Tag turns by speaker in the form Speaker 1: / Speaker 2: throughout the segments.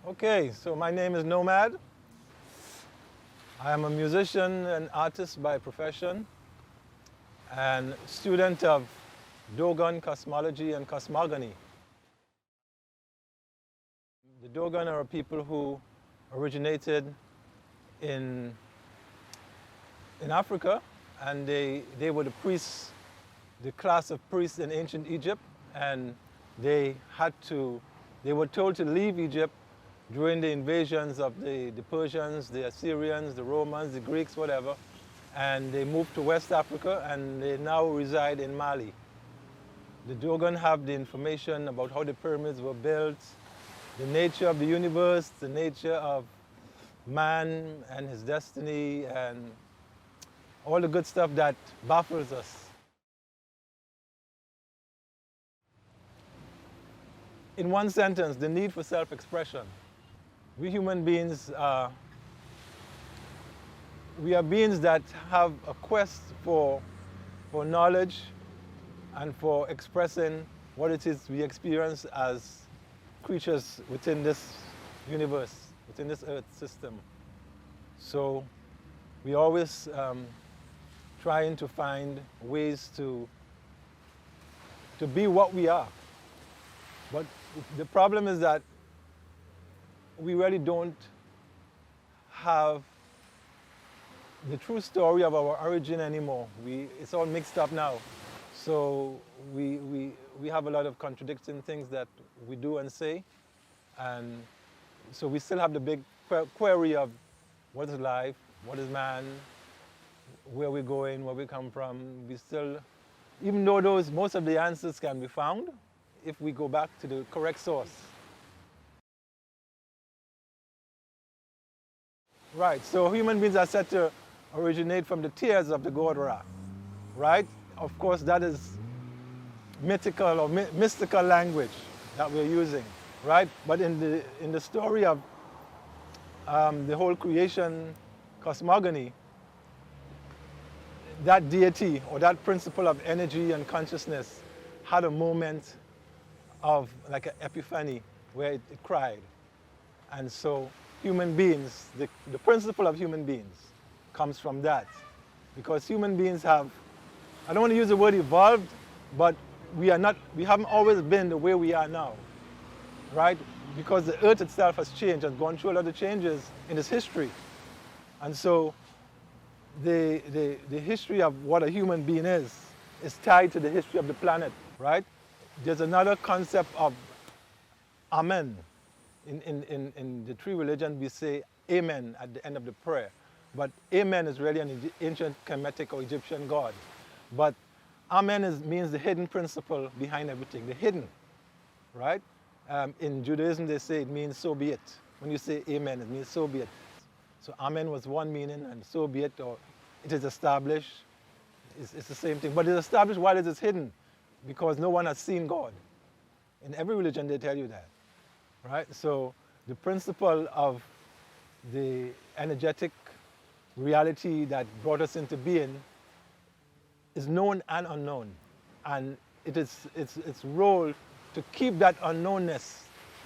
Speaker 1: Okay, so my name is Knomaad. I am a musician and artist by profession and student of Dogon cosmology and cosmogony. The Dogon are people who originated in Africa, and they were the priests, the class of priests in ancient Egypt, and they were told to leave Egypt during the invasions of the Persians, the Assyrians, the Romans, the Greeks, whatever, and they moved to West Africa, and they now reside in Mali. The Dogon have the information about how the pyramids were built, the nature of the universe, the nature of man and his destiny, and all the good stuff that baffles us. In one sentence, the need for self-expression. We human beings, we are beings that have a quest for knowledge and for expressing what it is we experience as creatures within this universe, within this earth system. So we always trying to find ways to be what we are. But the problem is that we really don't have the true story of our origin anymore. It's all mixed up now. So we have a lot of contradicting things that we do and say. And so we still have the big query of what is life, what is man, where we're going, where we come from. We still, even though most of the answers can be found, if we go back to the correct source. Right, so human beings are said to originate from the tears of the god Ra, right? Of course, that is mythical or mystical language that we're using, right? But in the story of the whole creation cosmogony, that deity or that principle of energy and consciousness had a moment of like an epiphany where it cried. And so human beings, the principle of human beings comes from that. Because human beings have, I don't want to use the word evolved, but we haven't always been the way we are now, right? Because the earth itself has changed and gone through a lot of changes in its history. And so the history of what a human being is tied to the history of the planet, right? There's another concept of Amen. In the tree religion, we say Amen at the end of the prayer. But Amen is really an ancient Kemetic or Egyptian god. But Amen means the hidden principle behind everything, the hidden, right? In Judaism, they say it means so be it. When you say Amen, it means so be it. So Amen was one meaning, and so be it, or it is established. It's the same thing. But it's established while it is hidden, because no one has seen God. In every religion, they tell you that, right? So the principle of the energetic reality that brought us into being is known and unknown. And it's its role to keep that unknownness.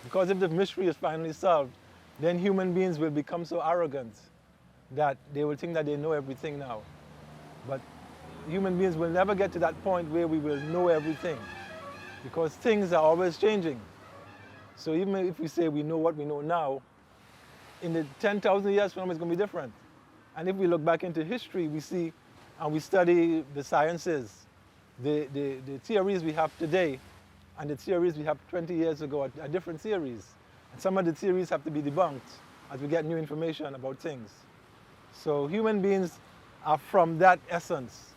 Speaker 1: Because if the mystery is finally solved, then human beings will become so arrogant that they will think that they know everything now. But human beings will never get to that point where we will know everything, because things are always changing. So even if we say we know what we know now, in the 10,000 years from now it's going to be different. And if we look back into history, we see and we study the sciences, the theories we have today and the theories we have 20 years ago are different theories. And some of the theories have to be debunked as we get new information about things. So human beings are from that essence.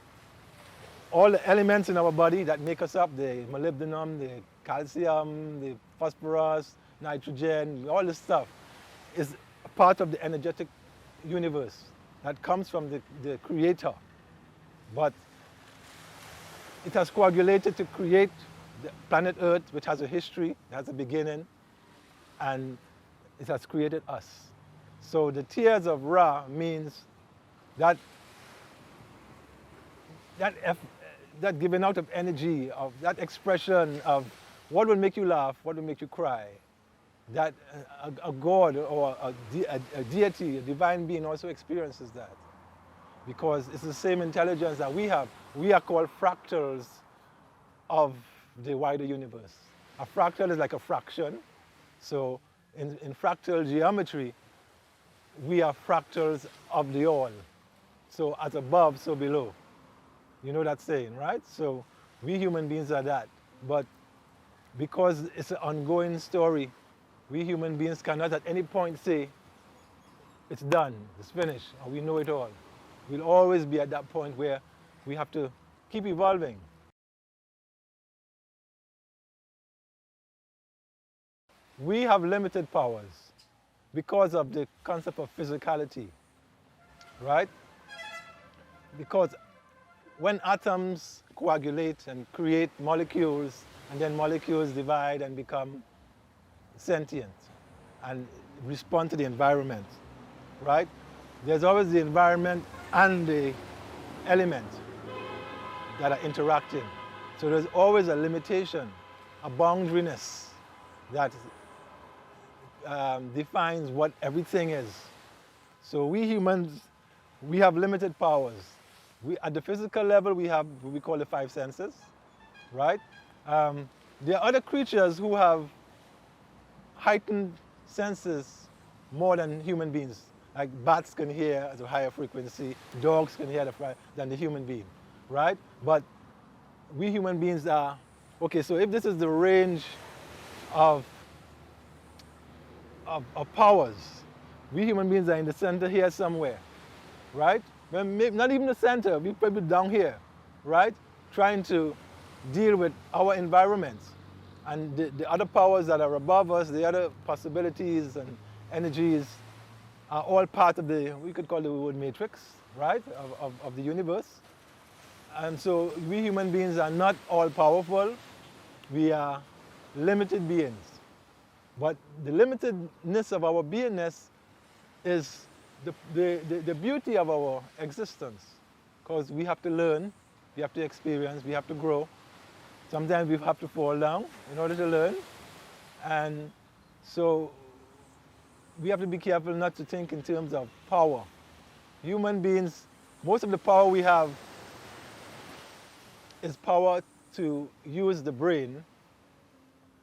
Speaker 1: All the elements in our body that make us up, the molybdenum, the calcium, the phosphorus, nitrogen, all this stuff is a part of the energetic universe that comes from the creator. But it has coagulated to create the planet Earth, which has a history, it has a beginning, and it has created us. So the tears of Ra means that giving out of energy, of that expression of what will make you laugh, what will make you cry, that a god or a deity, a divine being also experiences that. Because it's the same intelligence that we have. We are called fractals of the wider universe. A fractal is like a fraction. So in fractal geometry, we are fractals of the all. So as above, so below. You know that saying, right? So we human beings are that. But because it's an ongoing story, we human beings cannot at any point say, it's done, it's finished, or we know it all. We'll always be at that point where we have to keep evolving. We have limited powers because of the concept of physicality, right? Because when atoms coagulate and create molecules, and then molecules divide and become sentient and respond to the environment, right? There's always the environment and the element that are interacting. So there's always a limitation, a boundariness that defines what everything is. So we humans, we have limited powers. At the physical level, we have what we call the five senses, right? There are other creatures who have heightened senses more than human beings. Like bats can hear at a higher frequency, dogs can hear than the human being, right? But we human beings are, okay, so if this is the range of powers, we human beings are in the center here somewhere, right? Well, maybe not even the center, we're probably down here, right? Trying to deal with our environment. And the other powers that are above us, the other possibilities and energies are all part of the, we could call the word matrix, right, of the universe. And so we human beings are not all powerful. We are limited beings. But the limitedness of our beingness is the beauty of our existence. Because we have to learn, we have to experience, we have to grow. Sometimes we have to fall down in order to learn. And so we have to be careful not to think in terms of power. Human beings, most of the power we have is power to use the brain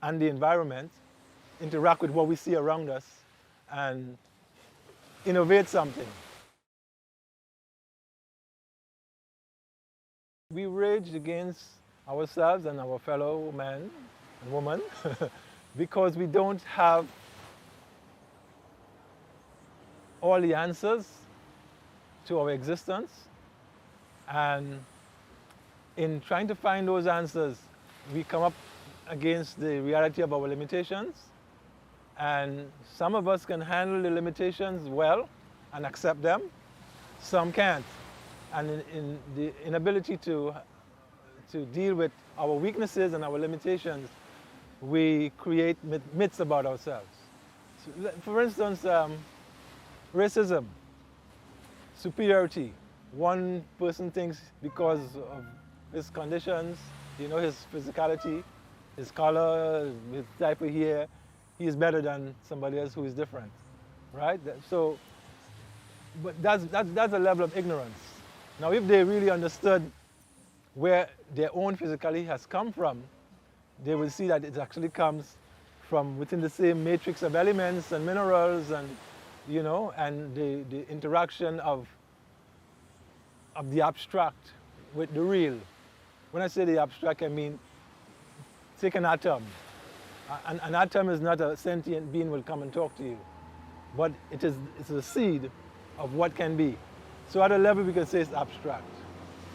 Speaker 1: and the environment, interact with what we see around us, and innovate something. We rage against ourselves and our fellow men and women because we don't have all the answers to our existence. And in trying to find those answers, we come up against the reality of our limitations. And some of us can handle the limitations well and accept them. Some can't. And in the inability to deal with our weaknesses and our limitations, we create myths about ourselves. So, for instance, racism, superiority. One person thinks because of his conditions, you know, his physicality, his color, his type of hair, he is better than somebody else who is different, right? So, but that's a level of ignorance. Now, if they really understood where their own physicality has come from, they will see that it actually comes from within the same matrix of elements and minerals and, you know, and the interaction of the abstract with the real. When I say the abstract, I mean, take an atom. An atom is not a sentient being will come and talk to you, but it's a seed of what can be. So at a level we can say it's abstract,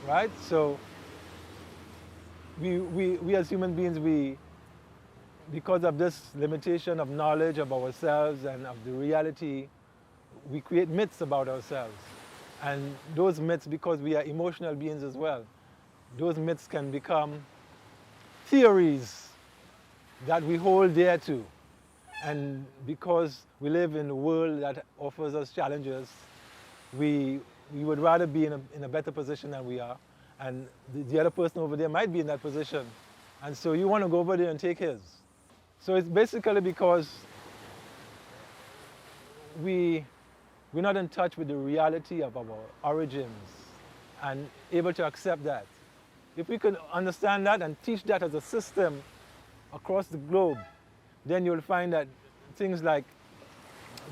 Speaker 1: right? So we as human beings, because of this limitation of knowledge of ourselves and of the reality, we create myths about ourselves. And those myths, because we are emotional beings as well, those myths can become theories that we hold dear to. And because we live in a world that offers us challenges, we would rather be in a better position than we are. And the other person over there might be in that position. And so you want to go over there and take his. So it's basically because we're not in touch with the reality of our origins and able to accept that. If we can understand that and teach that as a system across the globe, then you'll find that things like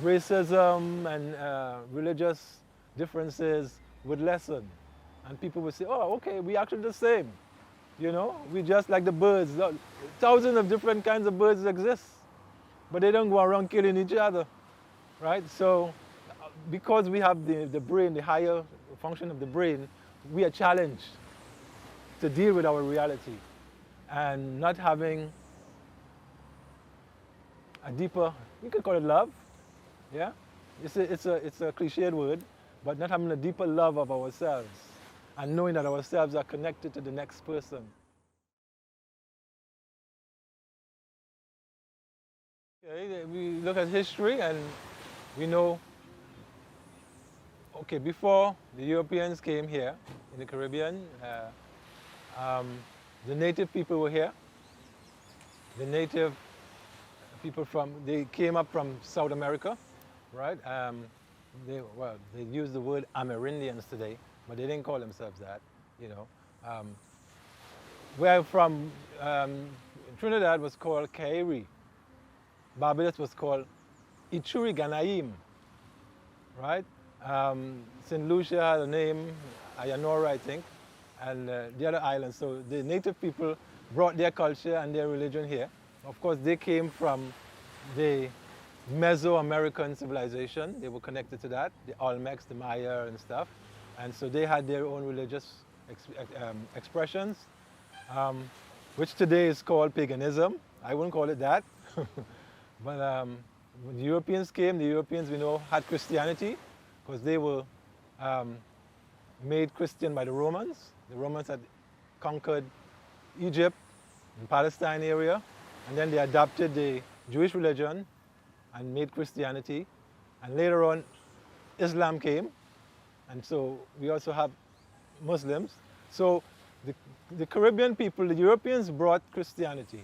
Speaker 1: racism and religious differences would lessen. And people would say, oh, okay, we actually the same. You know, we just like the birds. Thousands of different kinds of birds exist, but they don't go around killing each other, right? So because we have the brain, the higher function of the brain, we are challenged to deal with our reality and not having a deeper, you could call it love, yeah? It's a cliched word, but not having a deeper love of ourselves and knowing that ourselves are connected to the next person. Okay, we look at history and we know, okay, before the Europeans came here in the Caribbean, the native people were here. The native people they came up from South America, right? They use the word Amerindians today, but they didn't call themselves that, you know. Where from Trinidad was called Kairi. Barbados was called Ituri Ganaim, right? St. Lucia had a name, Ayanora, I think, and the other islands. So the native people brought their culture and their religion here. Of course, they came from the Mesoamerican civilization. They were connected to that, the Olmecs, the Maya and stuff. And so they had their own religious expressions, which today is called paganism. I wouldn't call it that. But when the Europeans came, the Europeans, we know, had Christianity because they were made Christian by the Romans. The Romans had conquered Egypt and Palestine area, and then they adopted the Jewish religion and made Christianity. And later on, Islam came, and so we also have Muslims. So the Caribbean people, the Europeans brought Christianity.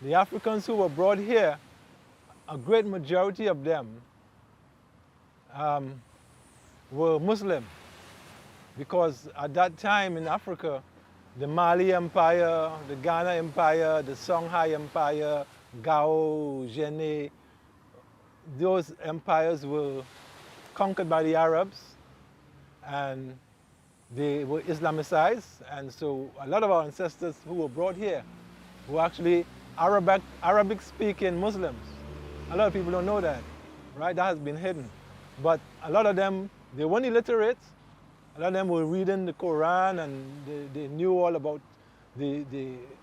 Speaker 1: The Africans who were brought here, a great majority of them were Muslim, because at that time in Africa, the Mali Empire, the Ghana Empire, the Songhai Empire, Gao, Jene, those empires were conquered by the Arabs and they were Islamicized, and so a lot of our ancestors who were brought here were actually Arabic-speaking Muslims. A lot of people don't know that, right? That has been hidden. But a lot of them, they weren't illiterate. A lot of them were reading the Quran and they knew all about the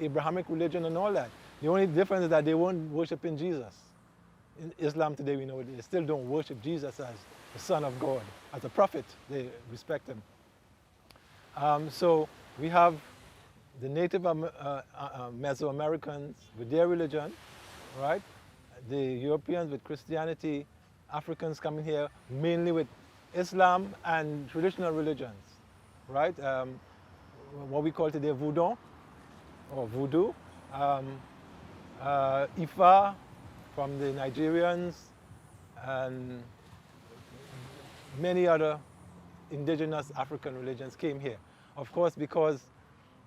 Speaker 1: Abrahamic religion and all that. The only difference is that they weren't worshiping Jesus. In Islam today, we know they still don't worship Jesus as the Son of God, as a prophet. They respect him. So we have the native Mesoamericans with their religion, right? The Europeans with Christianity, Africans coming here mainly with Islam and traditional religions, right? What we call today voodoo or voodoo. Ifa from the Nigerians and many other indigenous African religions came here. Of course, because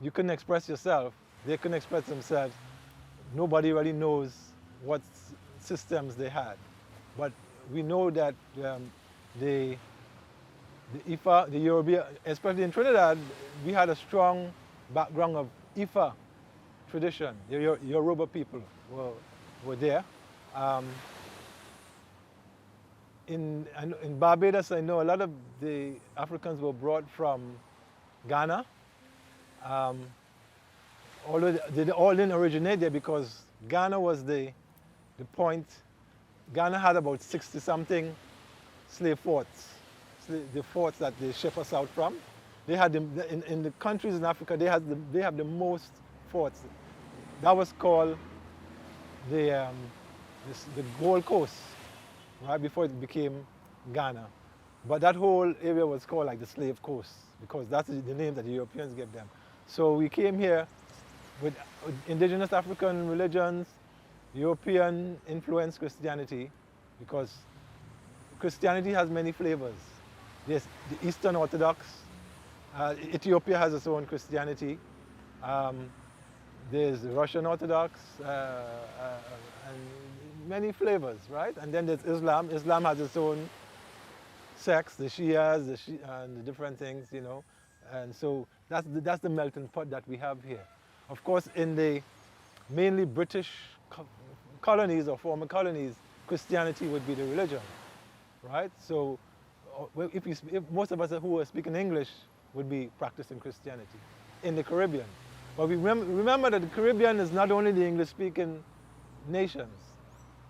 Speaker 1: you couldn't express yourself, they couldn't express themselves. Nobody really knows what systems they had. But we know that the Ifa, the Yoruba, especially in Trinidad, we had a strong background of Ifa tradition. The Yoruba people were there. In Barbados, I know a lot of the Africans were brought from Ghana. Although they all didn't originate there, because Ghana was the point. Ghana had about 60-something slave forts, the forts that they ship us out from. They had in the countries in Africa, they have the most forts. That was called the Gold Coast, right before it became Ghana. But that whole area was called like the Slave Coast, because that's the name that the Europeans gave them. So we came here with indigenous African religions, European influenced Christianity, because Christianity has many flavors. There's the Eastern Orthodox. Ethiopia has its own Christianity. There's the Russian Orthodox, and many flavors, right? And then there's Islam. Islam has its own sects, the Shias, and the different things, you know. And so that's the melting pot that we have here. Of course, in the mainly British colonies or former colonies, Christianity would be the religion, right? So if most of us who are speaking English would be practicing Christianity in the Caribbean. But we remember that the Caribbean is not only the English-speaking nations,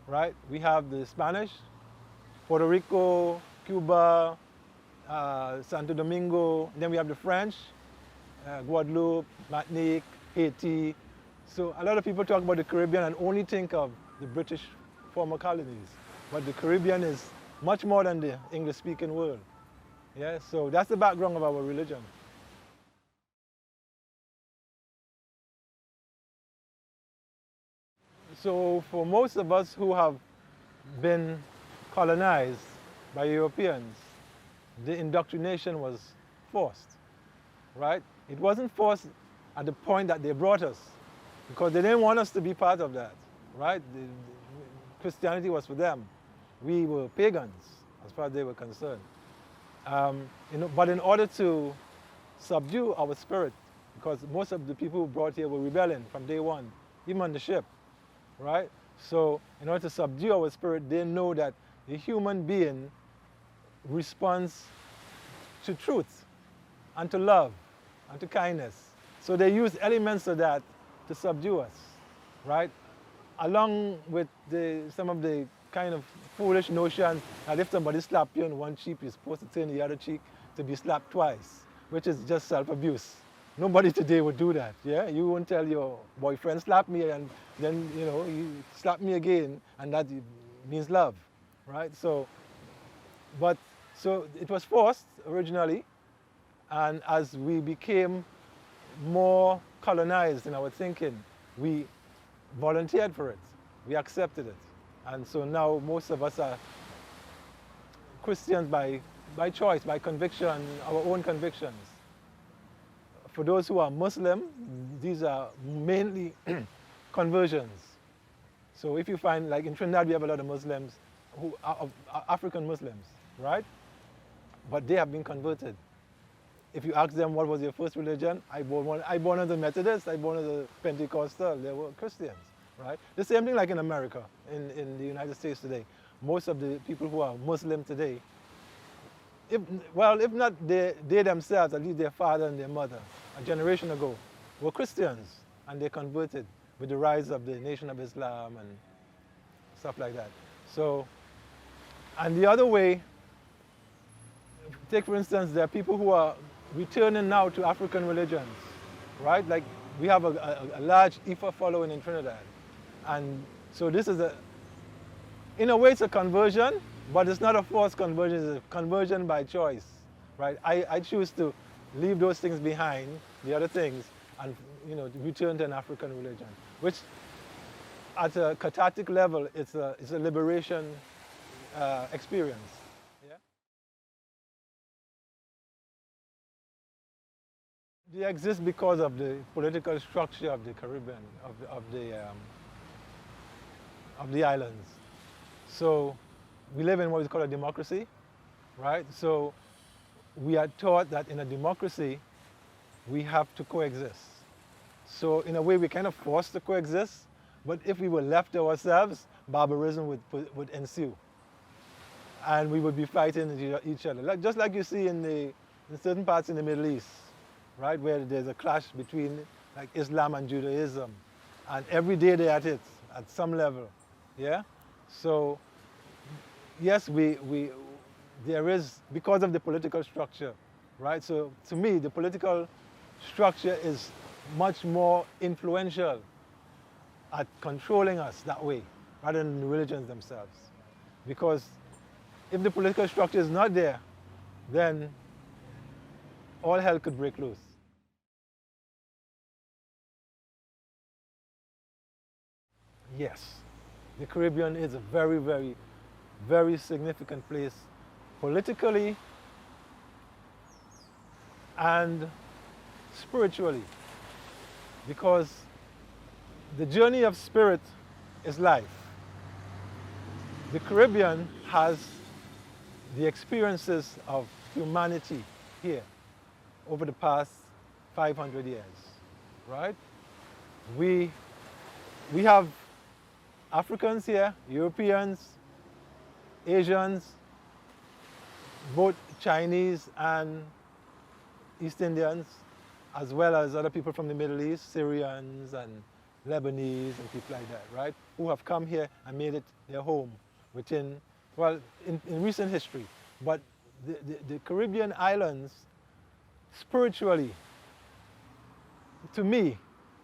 Speaker 1: right? We have the Spanish, Puerto Rico, Cuba, Santo Domingo, then we have the French, Guadeloupe, Martinique, Haiti. So a lot of people talk about the Caribbean and only think of the British former colonies. But the Caribbean is much more than the English-speaking world. Yeah, so that's the background of our religion. So for most of us who have been colonized by Europeans, the indoctrination was forced, right? It wasn't forced at the point that they brought us, because they didn't want us to be part of that, right? Christianity was for them. We were pagans, as far as they were concerned. But in order to subdue our spirit, because most of the people who brought here were rebelling from day one, even on the ship, right? So in order to subdue our spirit, they know that the human being responds to truth and to love and to kindness. So they use elements of that to subdue us, right? Along with some of the kind of foolish notions that if somebody slaps you on one cheek, you're supposed to turn the other cheek to be slapped twice, which is just self-abuse. Nobody today would do that, yeah? You won't tell your boyfriend, slap me, and then, you know, you slap me again, and that means love, right? So it was forced originally, and as we became more colonized in our thinking, we volunteered for it. We accepted it. And so now most of us are Christians by choice, by conviction, our own convictions. For those who are Muslim, these are mainly conversions. So if you find, like in Trinidad, we have a lot of Muslims, who are African Muslims, right? But they have been converted. If you ask them what was your first religion, I born as a Methodist, I born as a Pentecostal, they were Christians, right? The same thing like in America, in the United States today. Most of the people who are Muslim today, if not they themselves, at least their father and their mother, a generation ago, were Christians, and they converted with the rise of the Nation of Islam and stuff like that. So, and the other way, take for instance, there are people who are returning now to African religions, right? Like we have a large Ifa following in Trinidad. And so this is in a way it's a conversion, but it's not a forced conversion, it's a conversion by choice, right? I choose to leave those things behind, the other things, and return to an African religion, which at a cathartic level, it's a liberation experience. Yeah? They exist because of the political structure of the Caribbean, of the islands. So we live in what is called a democracy, right? So we are taught that in a democracy, we have to coexist. So in a way, we're kind of forced to coexist, but if we were left to ourselves, barbarism would ensue. And we would be fighting each other. Just like you see in certain parts in the Middle East, right, where there's a clash between like Islam and Judaism. And every day they're at it, at some level, yeah? So, yes, there is, because of the political structure, right? So to me, the political structure is much more influential at controlling us that way, rather than the religions themselves. Because if the political structure is not there, then all hell could break loose. Yes, the Caribbean is a very, very very significant place politically and spiritually, because the journey of spirit is life. The Caribbean has the experiences of humanity here over the past 500 years, right? We have Africans here, Europeans, Asians, both Chinese and East Indians, as well as other people from the Middle East, Syrians and Lebanese and people like that, right? Who have come here and made it their home within, well, in recent history. But the Caribbean islands, spiritually, to me,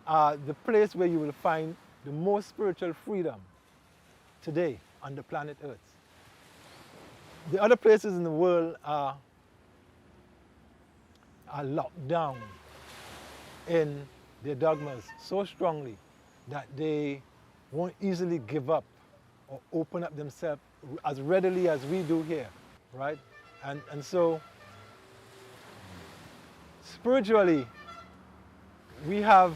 Speaker 1: are the place where you will find the most spiritual freedom today on the planet Earth. The other places in the world are locked down in their dogmas so strongly that they won't easily give up or open up themselves as readily as we do here, right? And so, spiritually, we have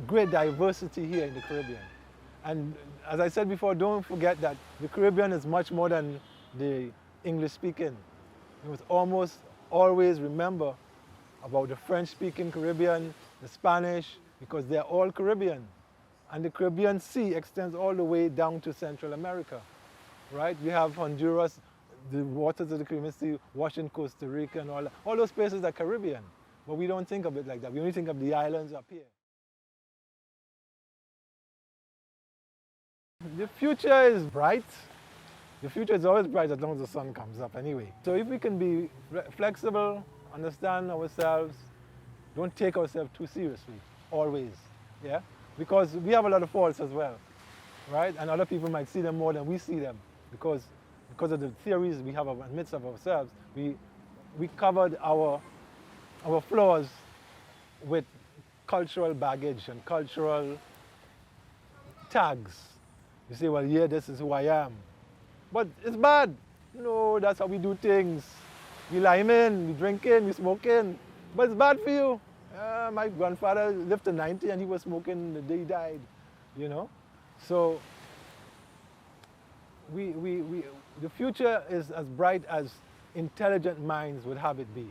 Speaker 1: great diversity here in the Caribbean. And as I said before, don't forget that the Caribbean is much more than the English speaking. You must almost always remember about the French speaking Caribbean, the Spanish, because they're all Caribbean. And the Caribbean Sea extends all the way down to Central America, right? We have Honduras, the waters of the Caribbean Sea, washing Costa Rica and all that. All those places are Caribbean, but we don't think of it like that. We only think of the islands up here. The future is bright. The future is always bright as long as the sun comes up anyway. So if we can be flexible, understand ourselves, don't take ourselves too seriously, always, yeah? Because we have a lot of faults as well, right? And other people might see them more than we see them because of the theories we have in the midst of ourselves. We covered our flaws with cultural baggage and cultural tags. You say, well, yeah, this is who I am. But it's bad. No, that's how we do things. We liming, we drinking, we smoking. But it's bad for you. My grandfather lived to 90 and he was smoking the day he died, you know? So the future is as bright as intelligent minds would have it be.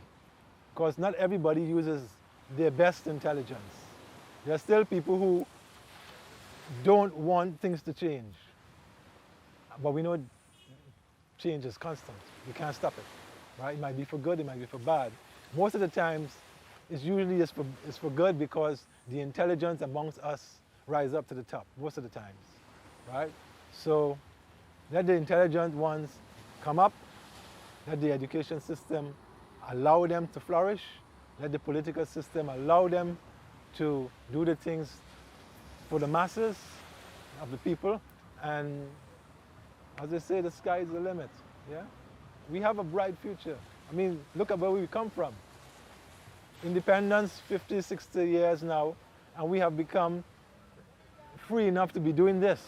Speaker 1: Because not everybody uses their best intelligence. There are still people who don't want things to change. But we know change is constant. You can't stop it, right? It might be for good, it might be for bad. Most of the times, it's usually for good because the intelligence amongst us rise up to the top, most of the times, right? So let the intelligent ones come up, let the education system allow them to flourish, let the political system allow them to do the things for the masses of the people, and as they say, the sky is the limit, yeah? We have a bright future. I mean, look at where we come from. Independence, 50, 60 years now, and we have become free enough to be doing this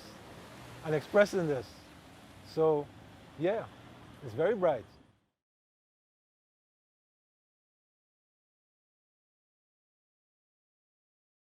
Speaker 1: and expressing this. So, yeah, it's very bright.